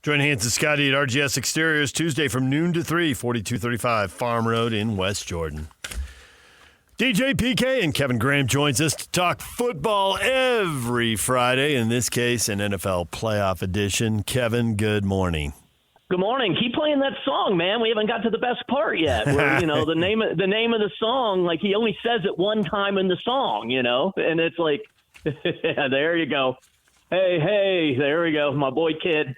Join Hans and Scotty at RGS Exteriors Tuesday from noon to 3, 4235 Farm Road in West Jordan. DJ PK and Kevin Graham joins us to talk football every Friday, in this case an NFL playoff edition. Kevin, good morning. Good morning. Keep playing that song, man. We haven't got to the best part yet. Where, the name of the song, like he only says it one time in the song, and it's like, yeah, there you go. Hey, there we go, my boy Kid.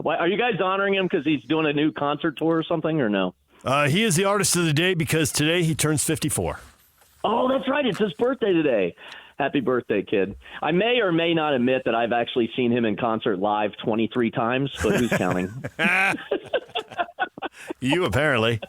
Are you guys honoring him because he's doing a new concert tour or something, or no? He is the artist of the day because today he turns 54. Oh, that's right. It's his birthday today. Happy birthday, Kid. I may or may not admit that I've actually seen him in concert live 23 times, but who's counting? You apparently.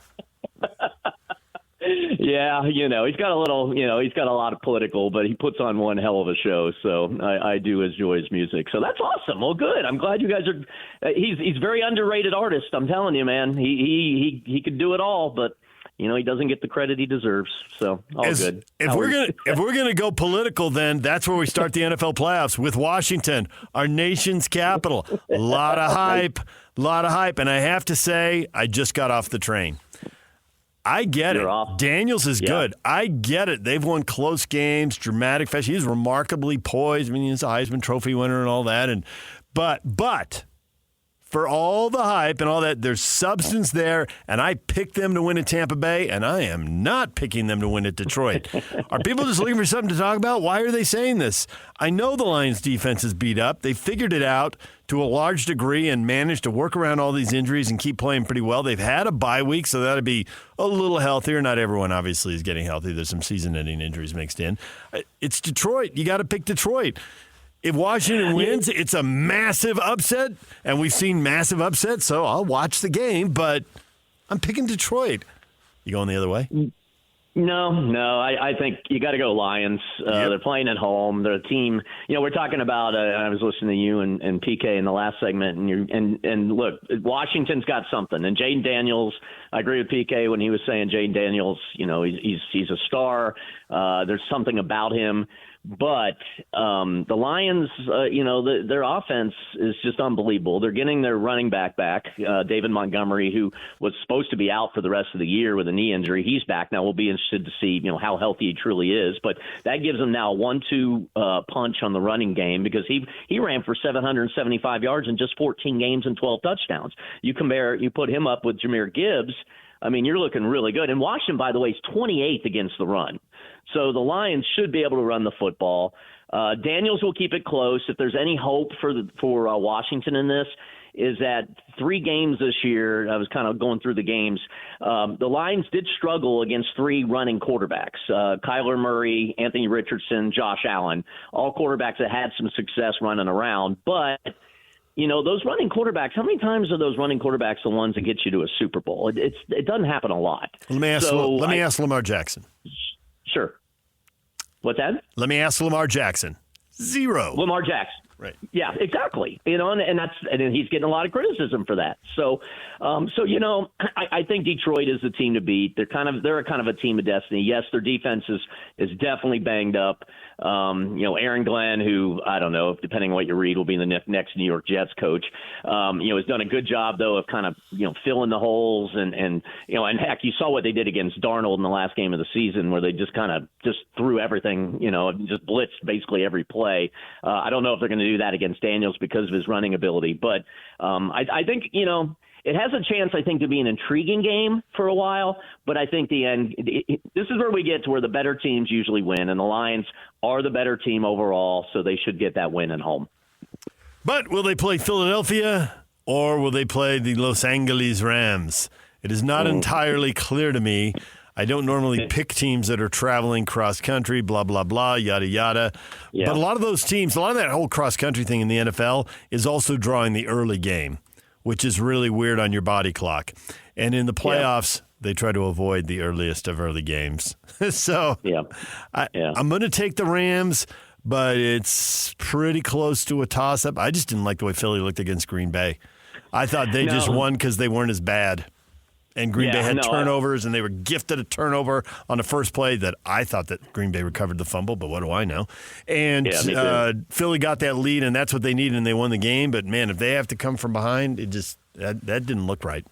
Yeah, he's got a little, he's got a lot of political, but he puts on one hell of a show. So I do enjoy his music. So that's awesome. Well, good. I'm glad you guys are. He's very underrated artist. I'm telling you, man. He could do it all, but he doesn't get the credit he deserves. So good. If we're gonna go political, then that's where we start the NFL playoffs with Washington, our nation's capital. A lot of hype, and I have to say, I just got off the train. I get it. Daniels is good. I get it. They've won close games, dramatic fashion. He's remarkably poised. I mean, he's a Heisman Trophy winner and all that. But for all the hype and all that, there's substance there, and I picked them to win at Tampa Bay, and I am not picking them to win at Detroit. Are people just looking for something to talk about? Why are they saying this? I know the Lions' defense is beat up. They figured it out to a large degree and managed to work around all these injuries and keep playing pretty well. They've had a bye week, so that'll be a little healthier. Not everyone, obviously, is getting healthy. There's some season-ending injuries mixed in. It's Detroit. You got to pick Detroit. If Washington wins, it's a massive upset, and we've seen massive upsets, so I'll watch the game, but I'm picking Detroit. You going the other way? No. I think you got to go Lions. They're playing at home. They're a team. We're talking about. I was listening to you and PK in the last segment, and look, Washington's got something. And Jaden Daniels, I agree with PK when he was saying Jaden Daniels. He's a star. There's something about him. But the Lions, their offense is just unbelievable. They're getting their running back, David Montgomery, who was supposed to be out for the rest of the year with a knee injury. He's back now. We'll be interested to see, how healthy he truly is. But that gives them now a 1-2 punch on the running game because he ran for 775 yards in just 14 games and 12 touchdowns. You put him up with Jahmyr Gibbs. I mean, you're looking really good. And Washington, by the way, is 28th against the run. So the Lions should be able to run the football. Daniels will keep it close. If there's any hope for Washington in this, is that 3 games this year, I was kind of going through the games, the Lions did struggle against 3 running quarterbacks, Kyler Murray, Anthony Richardson, Josh Allen, all quarterbacks that had some success running around. But those running quarterbacks, how many times are those running quarterbacks the ones that get you to a Super Bowl? It doesn't happen a lot. Let me ask Lamar Jackson. Sure. What's that? Let me ask Lamar Jackson. 0. Lamar Jackson. Right. Yeah, exactly. And he's getting a lot of criticism for that. So I think Detroit is the team to beat. They're a kind of a team of destiny. Yes, their defense is definitely banged up. Aaron Glenn, who I don't know, depending on what you read, will be the next New York Jets coach. Has done a good job though of kind of filling the holes and heck, you saw what they did against Darnold in the last game of the season, where they just kind of threw everything, just blitzed basically every play. I don't know if they're going to do that against Daniels because of his running ability, but I think it has a chance, I think, to be an intriguing game for a while, but I think this is where we get to where the better teams usually win, and the Lions are the better team overall, so they should get that win at home. But will they play Philadelphia or will they play the Los Angeles Rams? It is not entirely clear to me. I don't normally pick teams that are traveling cross-country, blah, blah, blah, yada, yada. Yeah. But a lot of those teams, a lot of that whole cross-country thing in the NFL is also drawing the early game, which is really weird on your body clock. And in the playoffs, they try to avoid the earliest of early games. So I'm going to take the Rams, but it's pretty close to a toss-up. I just didn't like the way Philly looked against Green Bay. I thought they just won because they weren't as bad. And Green Bay had turnovers, and they were gifted a turnover on the first play that I thought that Green Bay recovered the fumble, but what do I know? And Philly got that lead, and that's what they needed, and they won the game. But, man, if they have to come from behind, that didn't look right.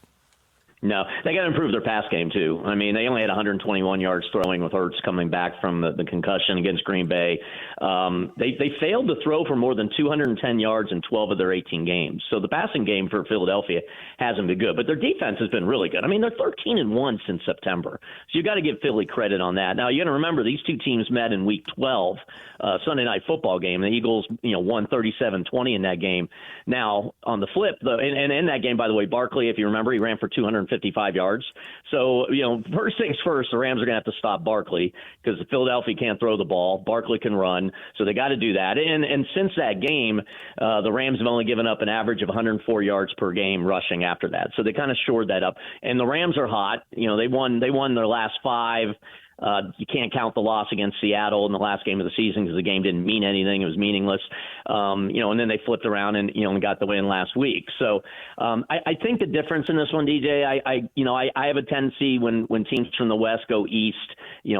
No, they got to improve their pass game, too. I mean, they only had 121 yards throwing with Hurts coming back from the concussion against Green Bay. They failed to throw for more than 210 yards in 12 of their 18 games. So the passing game for Philadelphia hasn't been good, but their defense has been really good. I mean, they're 13-1 since September. So you got to give Philly credit on that. Now, you got to remember these two teams met in Week 12, Sunday Night Football game. The Eagles, won 37-20 in that game. Now, on the flip, and in that game, by the way, Barkley, if you remember, he ran for 255 yards. So, first things first, the Rams are going to have to stop Barkley because Philadelphia can't throw the ball. Barkley can run, so they got to do that. And since that game, the Rams have only given up an average of 104 yards per game rushing after that. So they kind of shored that up. And the Rams are hot. They won their last 5. You can't count the loss against Seattle in the last game of the season because the game didn't mean anything. It was meaningless. And then they flipped around and got the win last week. So I think the difference in this one, DJ, I have a tendency when teams from the West go east,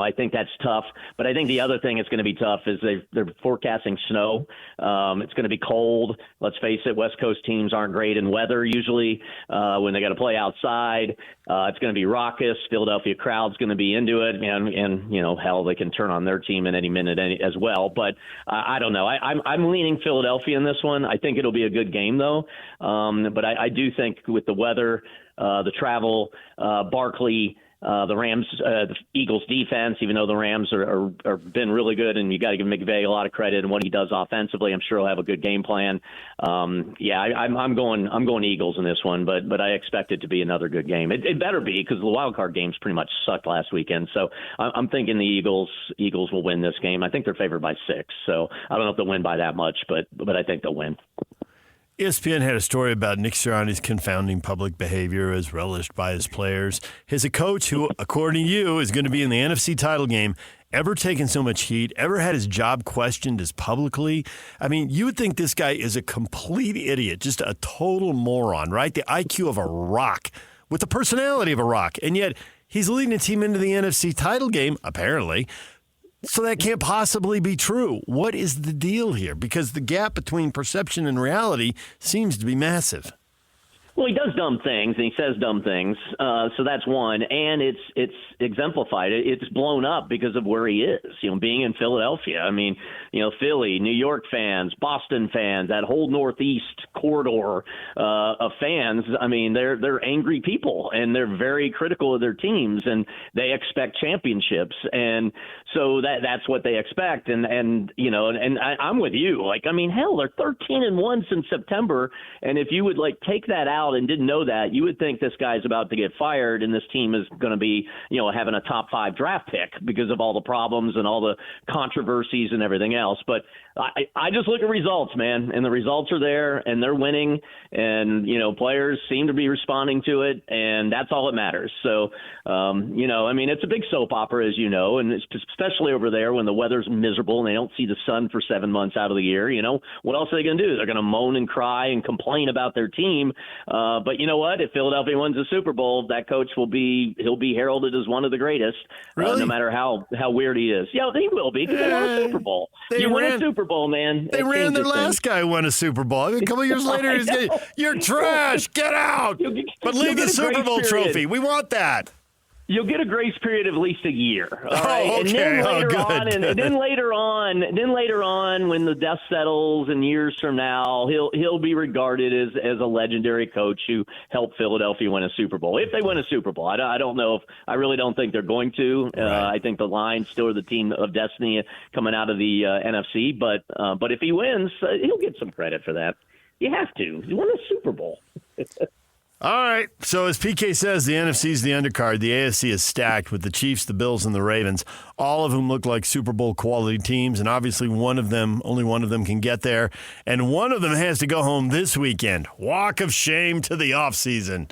I think that's tough. But I think the other thing that's going to be tough is they're forecasting snow. It's going to be cold. Let's face it, West Coast teams aren't great in weather usually when they got to play outside. It's going to be raucous. Philadelphia crowd's going to be into it. And hell, they can turn on their team in any minute as well. But I don't know. I'm leaning Philadelphia in this one. I think it'll be a good game, though. But I do think with the weather, the travel, Barkley, the Rams, the Eagles defense, even though the Rams are been really good, and you got to give McVay a lot of credit and what he does offensively. I'm sure he'll have a good game plan. I'm going Eagles in this one, but I expect it to be another good game. It better be because the wild card games pretty much sucked last weekend. So I'm thinking the Eagles will win this game. I think they're favored by 6. So I don't know if they'll win by that much, but I think they'll win. ESPN had a story about Nick Sirianni's confounding public behavior as relished by his players. Has a coach who, according to you, is going to be in the NFC title game ever taken so much heat, ever had his job questioned as publicly? I mean, you would think this guy is a complete idiot, just a total moron, right? The IQ of a rock with the personality of a rock. And yet he's leading a team into the NFC title game, apparently. So that can't possibly be true. What is the deal here? Because the gap between perception and reality seems to be massive. Well, he does dumb things, and he says dumb things. So that's one, and it's exemplified. It's blown up because of where he is. Being in Philadelphia. I mean, Philly, New York fans, Boston fans, that whole Northeast corridor of fans. I mean, they're angry people, and they're very critical of their teams, and they expect championships, and so that's what they expect. And I'm with you. Hell, they're 13-1 since September, and if you would take that out and didn't know that, you would think this guy's about to get fired and this team is going to be, having a top 5 draft pick because of all the problems and all the controversies and everything else. But I just look at results, man, and the results are there and they're winning and, players seem to be responding to it, and that's all that matters. So, it's a big soap opera, as you know, and it's especially over there when the weather's miserable and they don't see the sun for 7 months out of the year. What else are they going to do? They're going to moan and cry and complain about their team. But you know what? If Philadelphia wins the Super Bowl, that coach he'll be heralded as one of the greatest, really? No matter how weird he is. Yeah, he will be because they won a Super Bowl. You win a Super Bowl, man. They ran their last guy who won a Super Bowl. A couple years later, he's getting, you're trash. Get out. But leave the Super Bowl trophy. We want that. You'll get a grace period of at least a year. All right? Oh, okay. And then later on, when the dust settles and years from now, he'll be regarded as a legendary coach who helped Philadelphia win a Super Bowl. If they win a Super Bowl, I don't know I really don't think they're going to. Right. I think the Lions still are the team of destiny coming out of the NFC. But if he wins, he'll get some credit for that. You have to. You won a Super Bowl. All right. So as PK says, the NFC is the undercard. The AFC is stacked with the Chiefs, the Bills, and the Ravens, all of whom look like Super Bowl quality teams. And obviously only one of them can get there. And one of them has to go home this weekend. Walk of shame to the offseason.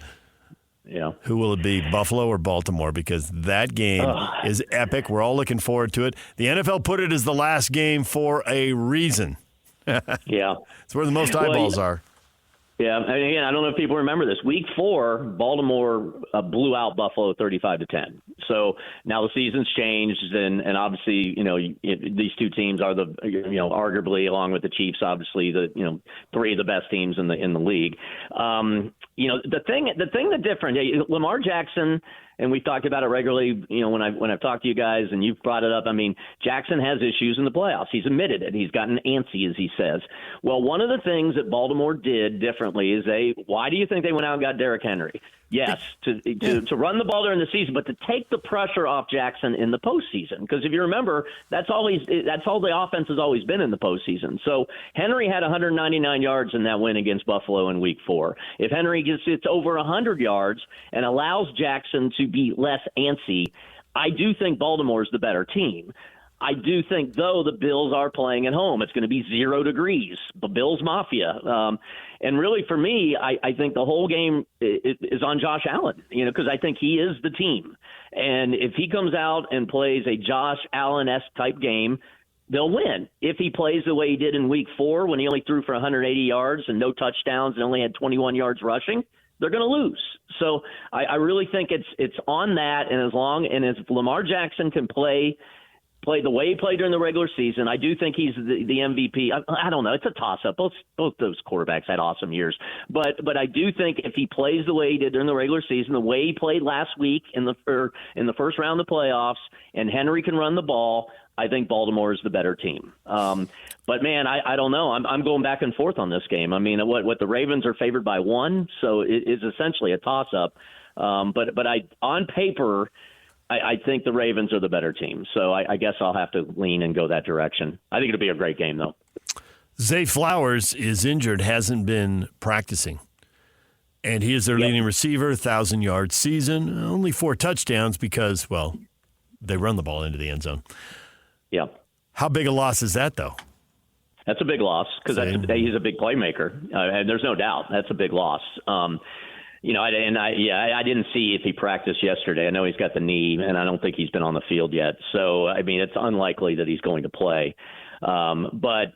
Yeah. Who will it be, Buffalo or Baltimore? Because that game is epic. We're all looking forward to it. The NFL put it as the last game for a reason. Yeah. It's where the most eyeballs are. Yeah, and again, I don't know if people remember this. Week 4, Baltimore blew out Buffalo 35-10. So now the season's changed, and obviously, these two teams are arguably, along with the Chiefs, obviously the 3 of the best teams in the league. The thing that's different, Lamar Jackson. And we've talked about it regularly, when I've talked to you guys and you've brought it up. I mean, Jackson has issues in the playoffs. He's admitted it. He's gotten antsy, as he says. Well, one of the things that Baltimore did differently is why do you think they went out and got Derrick Henry? Yes, to run the ball during the season, but to take the pressure off Jackson in the postseason. Because if you remember, that's all the offense has always been in the postseason. So Henry had 199 yards in that win against Buffalo in Week 4. If Henry gets over 100 yards and allows Jackson to be less antsy, I do think Baltimore's the better team. I do think, though, the Bills are playing at home. It's going to be 0 degrees, the Bills Mafia. And really, for me, I think the whole game is on Josh Allen, because I think he is the team. And if he comes out and plays a Josh Allen-esque type game, they'll win. If he plays the way he did in Week 4 when he only threw for 180 yards and no touchdowns and only had 21 yards rushing, they're going to lose. So I really think it's on that, and as Lamar Jackson can play the way he played during the regular season, I do think he's the MVP. I don't know. It's a toss-up. Both those quarterbacks had awesome years. But I do think if he plays the way he did during the regular season, the way he played last week in the first round of the playoffs, and Henry can run the ball, I think Baltimore is the better team. But, man, I don't know. I'm going back and forth on this game. I mean, what the Ravens are favored by 1, so it is essentially a toss-up. But on paper – I think the Ravens are the better team, so I guess I'll have to lean and go that direction. I think it'll be a great game, though. Zay Flowers is injured, hasn't been practicing, and he is their leading receiver, 1,000-yard season, only 4 touchdowns because, well, they run the ball into the end zone. Yeah. How big a loss is that, though? That's a big loss because he's a big playmaker, and there's no doubt that's a big loss. I didn't see if he practiced yesterday. I know he's got the knee, and I don't think he's been on the field yet. So, I mean, it's unlikely that he's going to play. But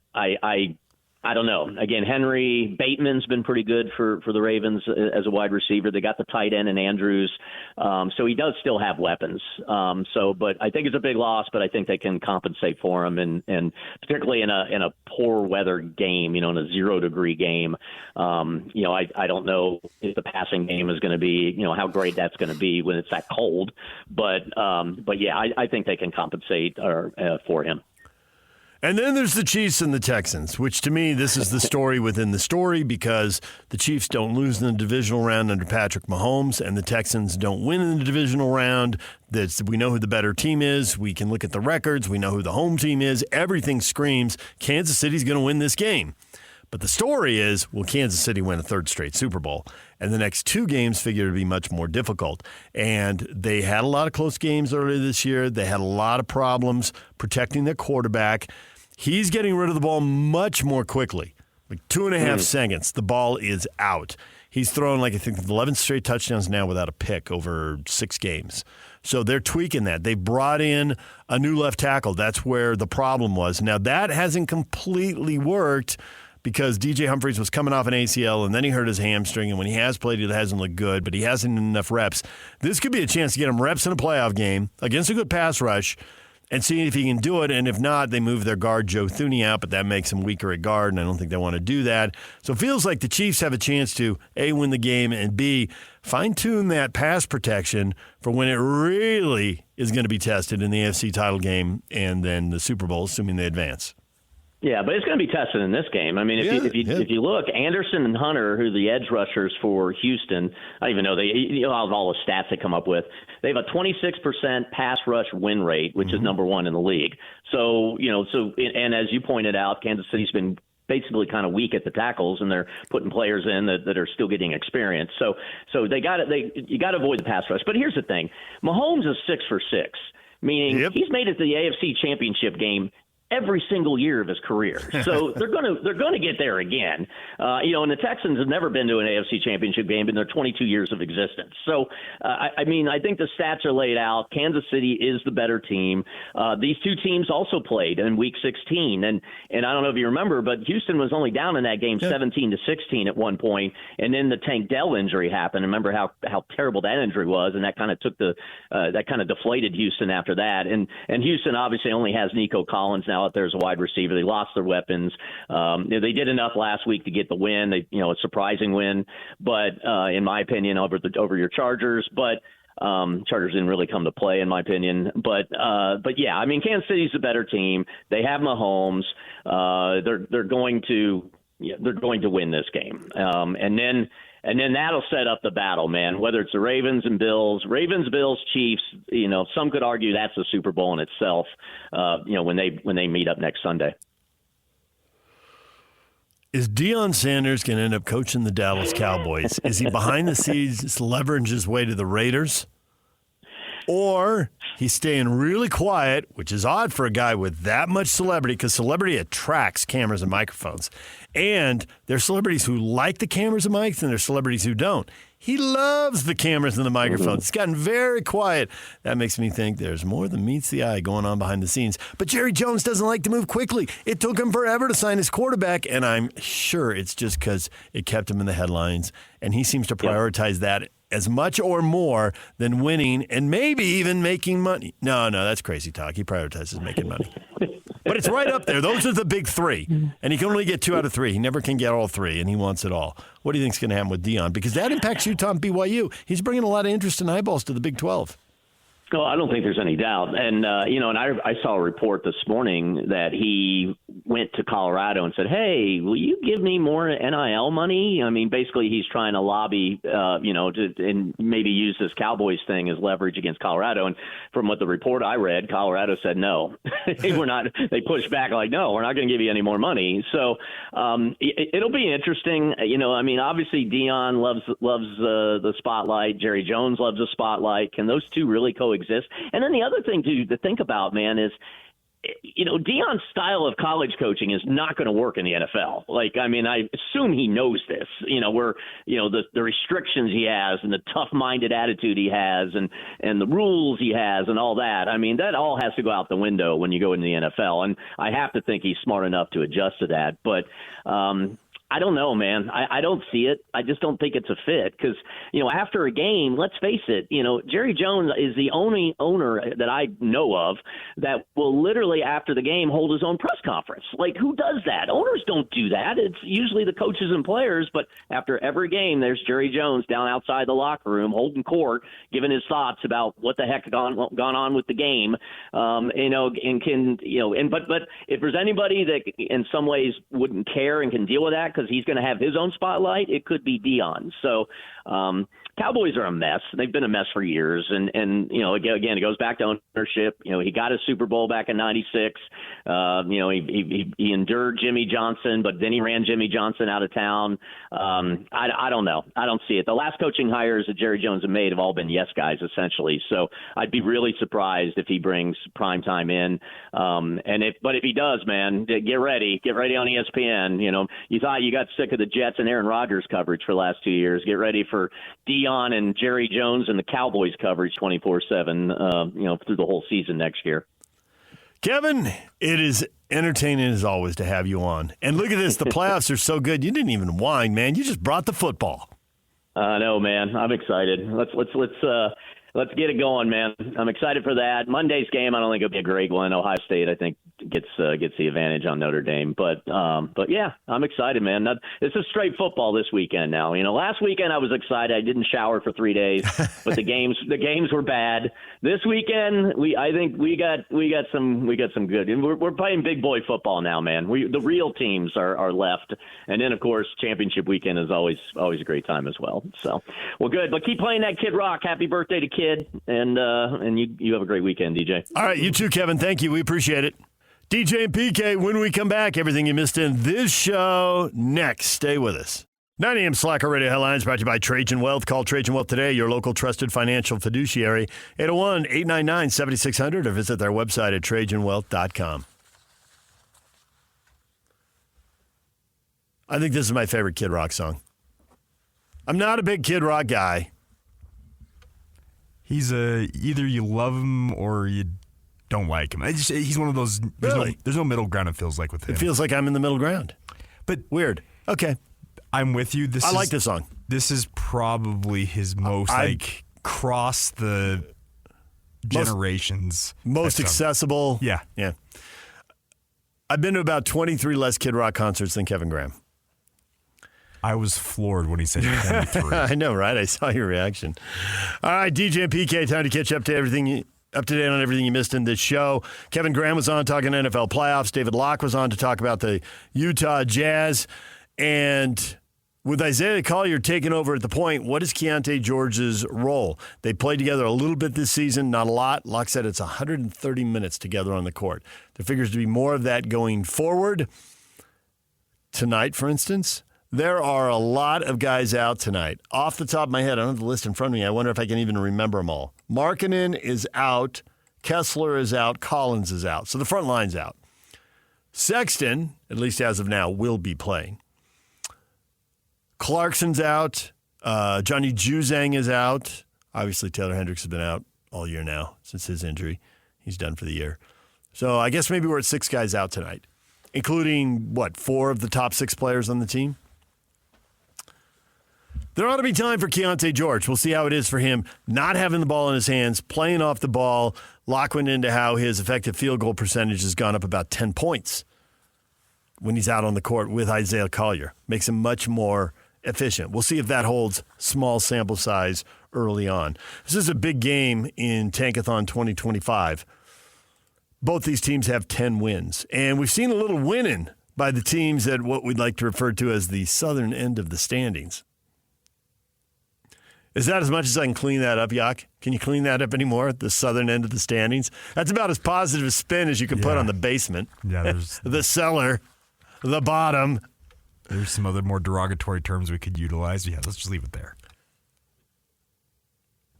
I don't know. Again, Henry Bateman's been pretty good for the Ravens as a wide receiver. They got the tight end in Andrews. So he does still have weapons. But I think it's a big loss, but I think they can compensate for him. And particularly in a poor weather game, in a 0-degree game, I don't know if the passing game is going to be, how great that's going to be when it's that cold. But yeah, I think they can compensate for him. And then there's the Chiefs and the Texans, which to me, this is the story within the story because the Chiefs don't lose in the divisional round under Patrick Mahomes and the Texans don't win in the divisional round. We know who the better team is. We can look at the records. We know who the home team is. Everything screams Kansas City's going to win this game. But the story is, will Kansas City win a 3rd straight Super Bowl? And the next 2 games figure to be much more difficult. And they had a lot of close games earlier this year. They had a lot of problems protecting their quarterback. He's getting rid of the ball much more quickly. Like 2.5 seconds, the ball is out. He's thrown, I think 11 straight touchdowns now without a pick over 6 games. So they're tweaking that. They brought in a new left tackle. That's where the problem was. Now, that hasn't completely worked because DJ Humphries was coming off an ACL, and then he hurt his hamstring, and when he has played, it hasn't looked good, but he hasn't enough reps. This could be a chance to get him reps in a playoff game against a good pass rush and see if he can do it, and if not, they move their guard Joe Thuney out, but that makes him weaker at guard, and I don't think they want to do that. So it feels like the Chiefs have a chance to, A, win the game, and B, fine-tune that pass protection for when it really is going to be tested in the AFC title game and then the Super Bowl, assuming they advance. Yeah, but it's going to be tested in this game. I mean, if you look, Anderson and Hunter, who are the edge rushers for Houston, I don't even know all the stats they come up with. They have a 26% pass rush win rate, which is number 1 in the league. So and as you pointed out, Kansas City's been basically kind of weak at the tackles, and they're putting players in that are still getting experience. So you got to avoid the pass rush. But here's the thing: Mahomes is 6 for 6, meaning he's made it to the AFC Championship game every single year of his career. So they're gonna get there again. And the Texans have never been to an AFC Championship game in their 22 years of existence. So I think the stats are laid out. Kansas City is the better team. These two teams also played in Week 16, and I don't know if you remember, but Houston was only down in that game 17-16 at one point, and then the Tank Dell injury happened. Remember how terrible that injury was, and that kind of took that kind of deflated Houston after that. And Houston obviously only has Nico Collins now out there as a wide receiver. They lost their weapons. They did enough last week to get the win. A surprising win, but in my opinion, over your Chargers. But Chargers didn't really come to play, in my opinion. But yeah, I mean, Kansas City's a better team. They have Mahomes. They're going to win this game, and then that'll set up the battle, man. Whether it's the Ravens, Bills, Chiefs. Some could argue that's the Super Bowl in itself. When they meet up next Sunday. Is Deion Sanders going to end up coaching the Dallas Cowboys? Is he behind the scenes leveraging his way to the Raiders? Or he's staying really quiet, which is odd for a guy with that much celebrity, because celebrity attracts cameras and microphones. And there's celebrities who like the cameras and mics, and there's celebrities who don't. He loves the cameras and the microphones. He's gotten very quiet. That makes me think there's more than meets the eye going on behind the scenes. But Jerry Jones doesn't like to move quickly. It took him forever to sign his quarterback, and I'm sure it's just because it kept him in the headlines, and he seems to prioritize that as much or more than winning and maybe even making money. No, that's crazy talk. He prioritizes making money. But it's right up there. Those are the big three. And he can only get 2 out of 3. He never can get all 3, and he wants it all. What do you think is going to happen with Deion? Because that impacts Utah and BYU. He's bringing a lot of interest and eyeballs to the Big 12. No, I don't think there's any doubt. And, I saw a report this morning that he went to Colorado and said, hey, will you give me more NIL money? I mean, basically he's trying to lobby, and maybe use this Cowboys thing as leverage against Colorado. And from what the report I read, Colorado said no. They pushed back like, no, we're not going to give you any more money. So it'll be interesting. Obviously Deion loves the spotlight. Jerry Jones loves the spotlight. Can those two really coexist? And then the other thing to think about, man, is Deion's style of college coaching is not going to work in the NFL. I assume he knows this, where, the restrictions he has and the tough-minded attitude he has and the rules he has and all that. I mean, that all has to go out the window when you go into the NFL. And I have to think he's smart enough to adjust to that. But, I don't know, man. I don't see it. I just don't think it's a fit because, after a game, let's face it, Jerry Jones is the only owner that I know of that will literally after the game hold his own press conference. Like, who does that? Owners don't do that. It's usually the coaches and players, but after every game, there's Jerry Jones down outside the locker room holding court, giving his thoughts about what the heck gone on with the game. But if there's anybody that in some ways wouldn't care and can deal with that because he's going to have his own spotlight, it could be Deion. So Cowboys are a mess. They've been a mess for years. And again, it goes back to ownership. He got a Super Bowl back in '96. He endured Jimmy Johnson, but then he ran Jimmy Johnson out of town. I don't know. I don't see it. The last coaching hires that Jerry Jones have made have all been yes guys, essentially. So I'd be really surprised if he brings primetime in. But if he does, man, get ready. Get ready on ESPN. You thought you got sick of the Jets and Aaron Rodgers coverage for the last 2 years. Get ready for Deion and Jerry Jones and the Cowboys coverage 24/7, through the whole season next year. Kevin, it is entertaining as always to have you on. And look at this. The playoffs are so good. You didn't even whine, man. You just brought the football. I know, man. I'm excited. Let's get it going, man. I'm excited for that. Monday's game, I don't think it'll be a great one. Ohio State, I think, gets the advantage on Notre Dame. But yeah, I'm excited, man. This is straight football this weekend now. Last weekend I was excited. I didn't shower for 3 days, but the games were bad. This weekend, I think we got some good. And we're playing big boy football now, man. The real teams are left, and then of course championship weekend is always a great time as well. So, well, good. But keep playing that Kid Rock. Happy birthday to Kid, and you have a great weekend, DJ. All right, you too, Kevin. Thank you. We appreciate it. DJ and PK, when we come back, everything you missed in this show next. Stay with us. 9 a.m. Slacker Radio Headlines brought to you by Trajan Wealth. Call Trajan Wealth today, your local trusted financial fiduciary, 801-899-7600, or visit their website at TrajanWealth.com. I think this is my favorite Kid Rock song. I'm not a big Kid Rock guy. He's either you love him or you don't like him. He's one of those. There's no middle ground. It feels like with him. It feels like I'm in the middle ground. But weird. Okay, I'm with you. I like this song. This is probably his most cross the generations. Most accessible. Yeah. I've been to about 23 less Kid Rock concerts than Kevin Graham. I was floored when he said 23. I know, right? I saw your reaction. All right, DJ and PK, time to catch up to everything. Up to date on everything you missed in this show. Kevin Graham was on talking NFL playoffs. David Locke was on to talk about the Utah Jazz. And with Isaiah Collier taking over at the point, what is Keontae George's role? They played together a little bit this season, not a lot. Locke said it's 130 minutes together on the court. There figures to be more of that going forward. Tonight, for instance, there are a lot of guys out tonight. Off the top of my head, I don't have the list in front of me. I wonder if I can even remember them all. Markkanen is out. Kessler is out. Collins is out. So the front line's out. Sexton, at least as of now, will be playing. Clarkson's out. Johnny Juzang is out. Obviously, Taylor Hendricks has been out all year now since his injury. He's done for the year. So I guess maybe we're at 6 guys out tonight, including, 4 of the top 6 players on the team? There ought to be time for Keontae George. We'll see how it is for him not having the ball in his hands, playing off the ball. Locke went into how his effective field goal percentage has gone up about 10 points when he's out on the court with Isaiah Collier. Makes him much more efficient. We'll see if that holds small sample size early on. This is a big game in Tankathon 2025. Both these teams have 10 wins. And we've seen a little winning by the teams at what we'd like to refer to as the southern end of the standings. Is that as much as I can clean that up, Yak? Can you clean that up anymore, the southern end of the standings? That's about as positive a spin as you can put on the basement. Yeah, there's the cellar, the bottom. There's some other more derogatory terms we could utilize. Yeah, let's just leave it there.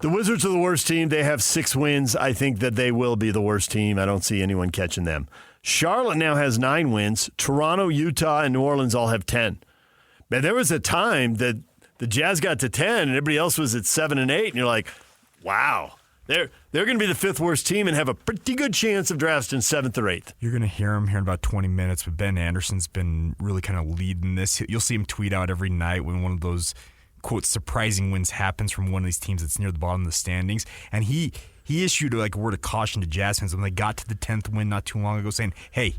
The Wizards are the worst team. They have 6 wins. I think that they will be the worst team. I don't see anyone catching them. Charlotte now has 9 wins. Toronto, Utah, and New Orleans all have 10. Man, there was a time that the Jazz got to 10 and everybody else was at 7 and 8, and you're like, wow, they're going to be the 5th worst team and have a pretty good chance of drafting 7th or 8th. You're going to hear him here in about 20 minutes, but Ben Anderson's been really kind of leading this. You'll see him tweet out every night when one of those, quote, surprising wins happens from one of these teams that's near the bottom of the standings. And he issued like a word of caution to Jazz fans when they got to the 10th win not too long ago, saying, hey,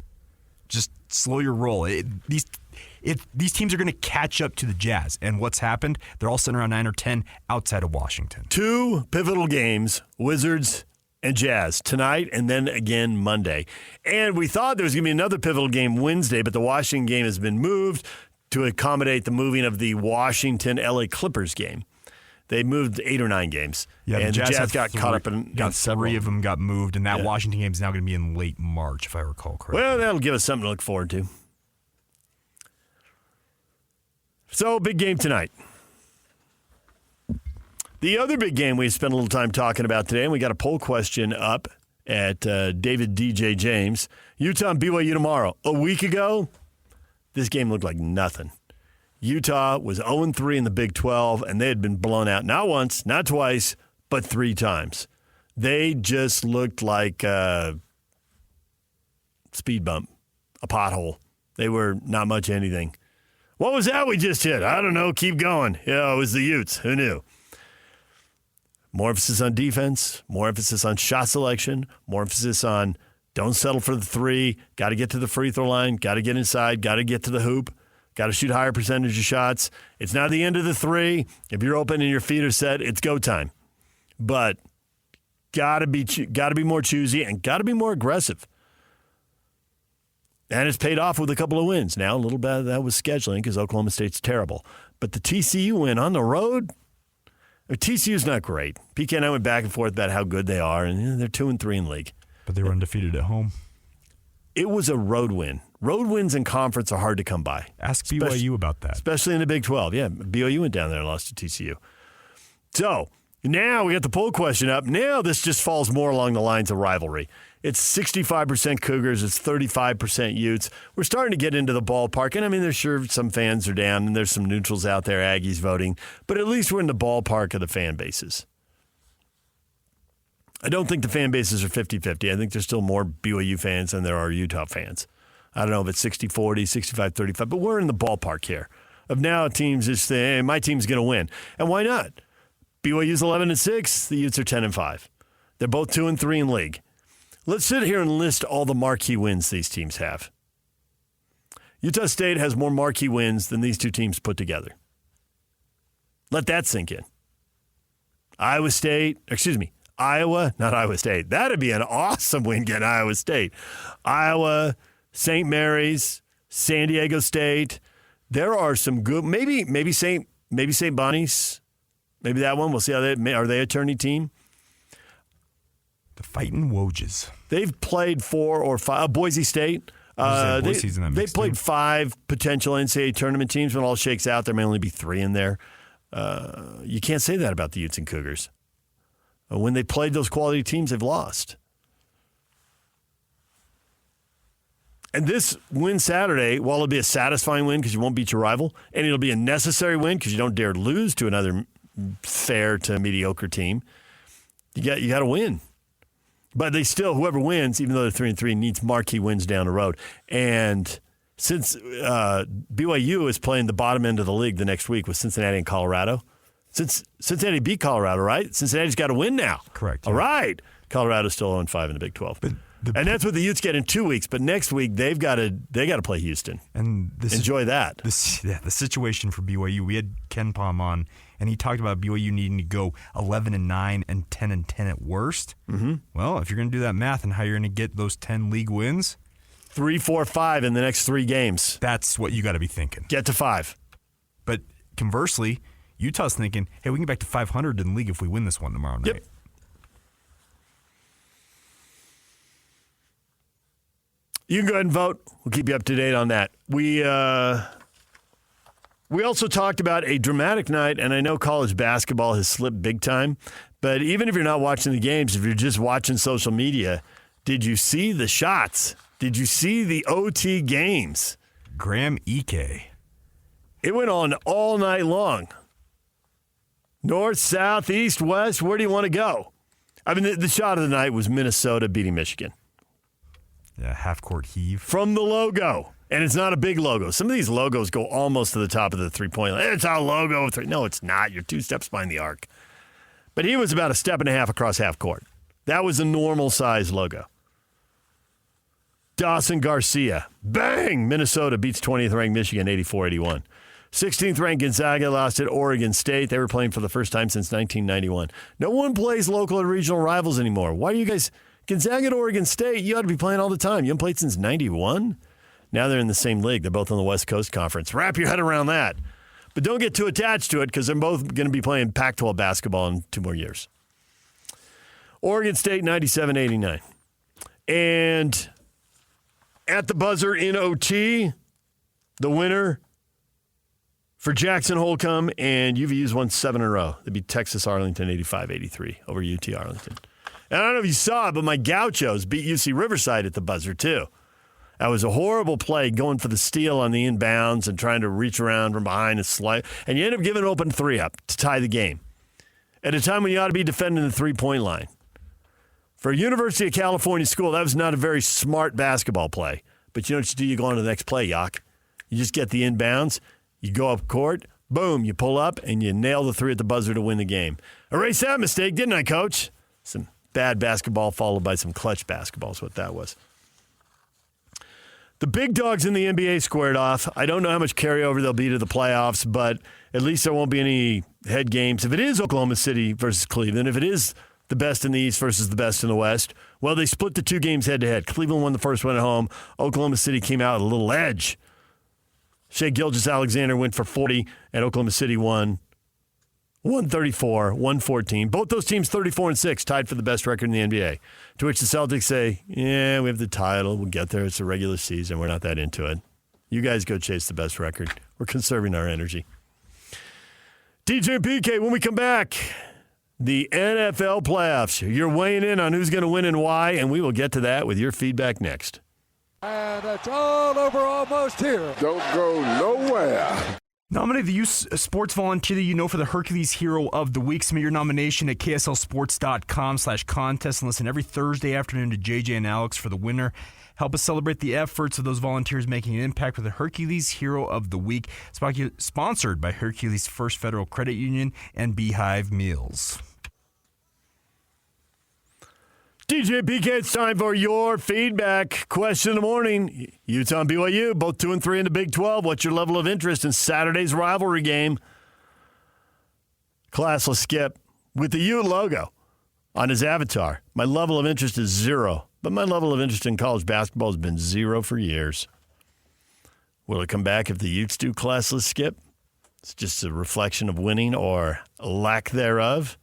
just slow your roll. These teams are going to catch up to the Jazz. And what's happened? They're all sitting around 9 or 10 outside of Washington. 2 pivotal games, Wizards and Jazz, tonight and then again Monday. And we thought there was going to be another pivotal game Wednesday, but the Washington game has been moved to accommodate the moving of the Washington-LA Clippers game. They moved 8 or 9 games. Yeah, and the Jazz got caught up in several. 3 of them got moved, and that Washington game is now going to be in late March, if I recall correctly. Well, that'll give us something to look forward to. So, big game tonight. The other big game we spent a little time talking about today, and we got a poll question up at David DJ James. Utah and BYU tomorrow. A week ago, this game looked like nothing. Utah was 0-3 in the Big 12, and they had been blown out not once, not twice, but 3 times. They just looked like a speed bump, a pothole. They were not much anything. What was that we just hit? I don't know. Keep going. Yeah, it was the Utes. Who knew? More emphasis on defense, more emphasis on shot selection, more emphasis on don't settle for the 3, got to get to the free throw line, got to get inside, got to get to the hoop. Got to shoot higher percentage of shots. It's not the end of the 3. If you're open and your feet are set, it's go time. But got to be more choosy and got to be more aggressive. And it's paid off with a couple of wins. Now, a little bit of that was scheduling because Oklahoma State's terrible. But the TCU win on the road, TCU's not great. PK and I went back and forth about how good they are, and they're 2-3 in league. But they were undefeated at home. It was a road win. Road wins in conference are hard to come by. Ask BYU about that. Especially in the Big 12. Yeah, BYU went down there and lost to TCU. So, now we got the poll question up. Now this just falls more along the lines of rivalry. It's 65% Cougars. It's 35% Utes. We're starting to get into the ballpark. And, I mean, there's sure some fans are down, and there's some neutrals out there, Aggies voting. But at least we're in the ballpark of the fan bases. I don't think the fan bases are 50-50. I think there's still more BYU fans than there are Utah fans. I don't know if it's 60-40, 65-35, but we're in the ballpark here. Of now, teams just say, hey, my team's going to win. And why not? BYU's 11-6. The Utes are 10-5. They're both 2-3 in league. Let's sit here and list all the marquee wins these teams have. Utah State has more marquee wins than these two teams put together. Let that sink in. Iowa, not Iowa State. That'd be an awesome win getting Iowa State. Iowa, St. Mary's, San Diego State. There are some good, maybe St. Bonnie's. Maybe that one. We'll see how are they a tourney team? The Fighting Wojs. They've played 4 or 5. Boise State. They played 5 potential NCAA tournament teams. When all shakes out, there may only be 3 in there. You can't say that about the Utes and Cougars. When they played those quality teams, they've lost. And this win Saturday, while it'll be a satisfying win because you won't beat your rival, and it'll be a necessary win because you don't dare lose to another fair to mediocre team, you got to win. But they still, whoever wins, even though they're 3-3, needs marquee wins down the road. And since BYU is playing the bottom end of the league the next week with Cincinnati and Colorado, since Cincinnati beat Colorado, right? Cincinnati's got to win now. Correct. All right. Colorado's still 0-5 in the Big 12. And that's what the Utes get in 2 weeks. But next week they got to play Houston. And enjoy that. The situation for BYU. We had Ken Palm on, and he talked about BYU needing to go 11-9 and 10-10 at worst. Mm-hmm. Well, if you're going to do that math and how you're going to get those 10 league wins, 3, 4, 5 in the next 3 games. That's what you got to be thinking. Get to 5. But conversely, Utah's thinking, hey, we can get back to 500 in the league if we win this one tomorrow night. Yep. You can go ahead and vote. We'll keep you up to date on that. We also talked about a dramatic night, and I know college basketball has slipped big time, but even if you're not watching the games, if you're just watching social media, did you see the shots? Did you see the OT games? Graham Ike. It went on all night long. North, south, east, west, where do you want to go? I mean, the shot of the night was Minnesota beating Michigan. Yeah, half-court heave. From the logo. And it's not a big logo. Some of these logos go almost to the top of the three-point line. It's a logo. No, it's not. You're 2 steps behind the arc. But he was about a step and a half across half court. That was a normal-size logo. Dawson Garcia. Bang! Minnesota beats 20th-ranked Michigan 84-81. 16th-ranked Gonzaga lost at Oregon State. They were playing for the first time since 1991. No one plays local and regional rivals anymore. Why do you guys... Gonzaga at Oregon State, you ought to be playing all the time. You haven't played since 91? Now they're in the same league. They're both on the West Coast Conference. Wrap your head around that. But don't get too attached to it because they're both going to be playing Pac-12 basketball in 2 more years. Oregon State, 97-89. And at the buzzer in OT, the winner for Jackson Holcomb, and UVU's won 7 in a row. They beat Texas Arlington 85-83 over UT Arlington. And I don't know if you saw it, but my Gauchos beat UC Riverside at the buzzer, too. That was a horrible play, going for the steal on the inbounds and trying to reach around from behind and slide. And you end up giving an open 3 up to tie the game at a time when you ought to be defending the three-point line. For a University of California school, that was not a very smart basketball play. But you know what you do? You go on to the next play, Yak. You just get the inbounds. You go up court. Boom. You pull up, and you nail the 3 at the buzzer to win the game. Erase that mistake, didn't I, Coach? Some bad basketball followed by some clutch basketball is what that was. The big dogs in the NBA squared off. I don't know how much carryover there'll be to the playoffs, but at least there won't be any head games. If it is Oklahoma City versus Cleveland, if it is the best in the East versus the best in the West, well, they split the 2 games head-to-head. Cleveland won the first one at home. Oklahoma City came out with a little edge. Shai Gilgeous-Alexander went for 40, and Oklahoma City won 134, 114. Both those teams 34-6, tied for the best record in the NBA. To which the Celtics say, yeah, we have the title. We'll get there. It's a regular season. We're not that into it. You guys go chase the best record. We're conserving our energy. DJ and PK, when we come back, the NFL playoffs. You're weighing in on who's going to win and why, and we will get to that with your feedback next. And it's all over almost here. Don't go nowhere. Nominate the youth sports volunteer that you know for the Hercules Hero of the Week. Submit your nomination at kslsports.com/contest and listen every Thursday afternoon to JJ and Alex for the winner. Help us celebrate the efforts of those volunteers making an impact with the Hercules Hero of the Week. Sponsored by Hercules First Federal Credit Union and Beehive Meals. DJ PK, it's time for your feedback. Question of the morning. Utah and BYU, both 2 and 3 in the Big 12. What's your level of interest in Saturday's rivalry game? Classless Skip with the U logo on his avatar. My level of interest is 0, but my level of interest in college basketball has been 0 for years. Will it come back if the Utes do Classless Skip? It's just a reflection of winning or lack thereof.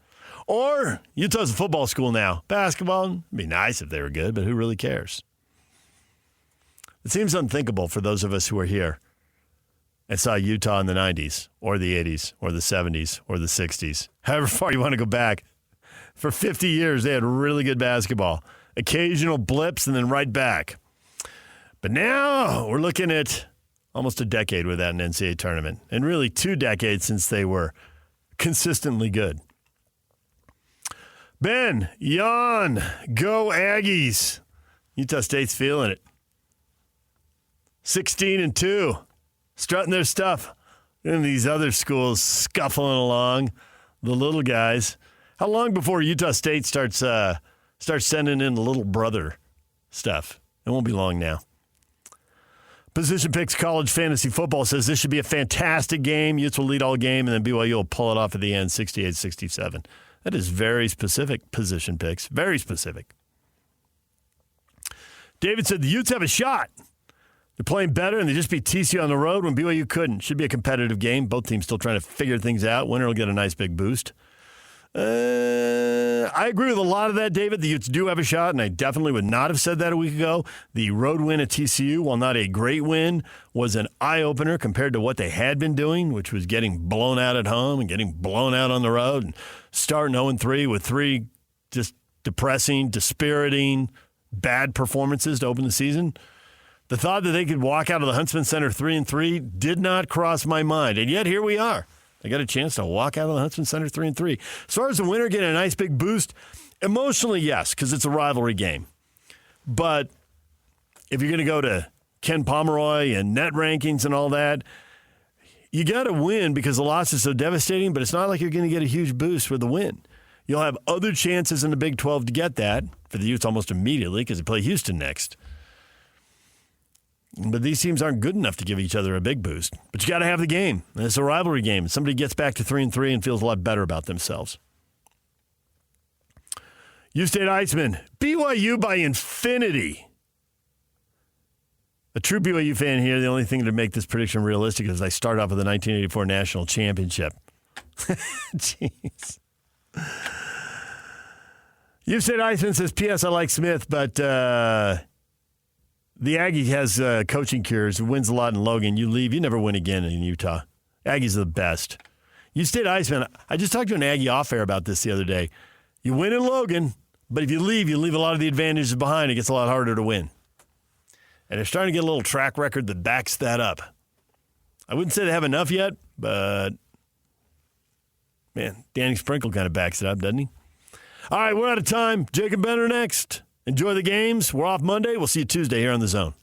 Or Utah's a football school now. Basketball, it'd be nice if they were good, but who really cares? It seems unthinkable for those of us who are here and saw Utah in the 90s or the 80s or the 70s or the 60s. However far you want to go back. For 50 years, they had really good basketball. Occasional blips and then right back. But now we're looking at almost a decade without an NCAA tournament. And really 2 decades since they were consistently good. Ben, Jan, go Aggies. Utah State's feeling it. 16-2, strutting their stuff. And these other schools scuffling along, the little guys. How long before Utah State starts sending in the little brother stuff? It won't be long now. Position Picks College Fantasy Football says this should be a fantastic game. Utes will lead all game, and then BYU will pull it off at the end, 68-67. That is very specific, Position Picks. Very specific. David said the Utes have a shot. They're playing better, and they just beat TCU on the road when BYU couldn't. Should be a competitive game. Both teams still trying to figure things out. Winner will get a nice big boost. I agree with a lot of that, David. The Utes do have a shot, and I definitely would not have said that a week ago. The road win at TCU, while not a great win, was an eye-opener compared to what they had been doing, which was getting blown out at home and getting blown out on the road and starting 0-3 with 3 just depressing, dispiriting, bad performances to open the season. The thought that they could walk out of the Huntsman Center 3-3 did not cross my mind, and yet here we are. They got a chance to walk out of the Huntsman Center 3-3. As far as the winner getting a nice big boost, emotionally, yes, because it's a rivalry game. But if you're going to go to Ken Pomeroy and net rankings and all that, you got to win because the loss is so devastating, but it's not like you're going to get a huge boost with the win. You'll have other chances in the Big 12 to get that for the Utes almost immediately because they play Houston next. But these teams aren't good enough to give each other a big boost. But you got to have the game. And it's a rivalry game. Somebody gets back to 3-3 and feels a lot better about themselves. U State Iceman, BYU by infinity. A true BYU fan here, the only thing to make this prediction realistic is I start off with the 1984 National Championship. Jeez. U State Iceman says, P.S. I like Smith, but the Aggie has coaching cures, wins a lot in Logan. You leave, you never win again in Utah. Aggies are the best. U State Iceman, I just talked to an Aggie off air about this the other day. You win in Logan, but if you leave a lot of the advantages behind. It gets a lot harder to win. And they're starting to get a little track record that backs that up. I wouldn't say they have enough yet, but, man, Danny Sprinkle kind of backs it up, doesn't he? All right, we're out of time. Jake and Ben are next. Enjoy the games. We're off Monday. We'll see you Tuesday here on The Zone.